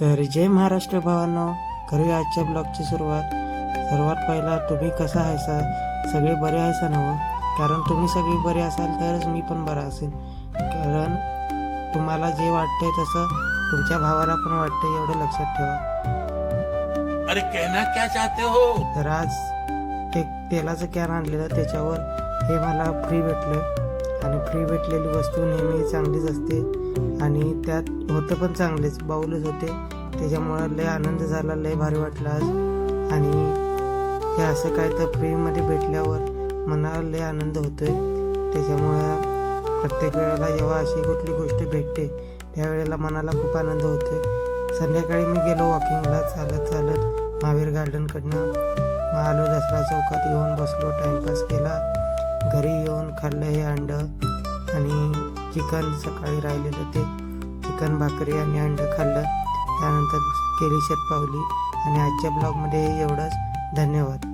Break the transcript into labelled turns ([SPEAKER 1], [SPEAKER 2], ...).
[SPEAKER 1] तर जय महाराष्ट्र भावांनो, करूया आजच्या ब्लॉगची सुरुवात. सर्वात पहिला तुम्ही कसा आहेसा? सगळे बरे आहेसा ना? कारण तुम्ही सगळे बरे असाल तरच मी पण बरा असेल. कारण तुम्हाला जे वाटतंय तसं तुमच्या भावाला पण वाटतंय, एवढं लक्षात ठेवा.
[SPEAKER 2] अरे कहना क्या चाहते हो?
[SPEAKER 1] तर आज ते तेलाचं कॅन आणलेलं, त्याच्यावर हे मला फ्री भेटलं. आणि फ्री भेटलेली वस्तू नेहमी चांगलीच असते आणि त्यात होतं पण चांगलेच, बाऊलच होते. त्याच्यामुळं लय आनंद झाला, लय भारी वाटलं आज. आणि हे असं काय तर फ्रीमध्ये भेटल्यावर मनाला लय आनंद होतोय. त्याच्यामुळं प्रत्येक वेळेला जेव्हा अशी कुठली गोष्ट भेटते त्यावेळेला मनाला खूप आनंद होतोय. संध्याकाळी मी गेलो वॉकिंगला, चालत चालत महावीर गार्डनकडनं. मग आलो दसरा चौकात, येऊन बसलो, टाईमपास केला. घरी येऊन खाल्लं हे अंडं आणि चिकन, सकाळी राहिलेलं ते चिकन भाकरी आणि अंडं खाल्लं. त्यानंतर केली शतपावली. आणि आजच्या ब्लॉगमध्ये एवढंच. धन्यवाद.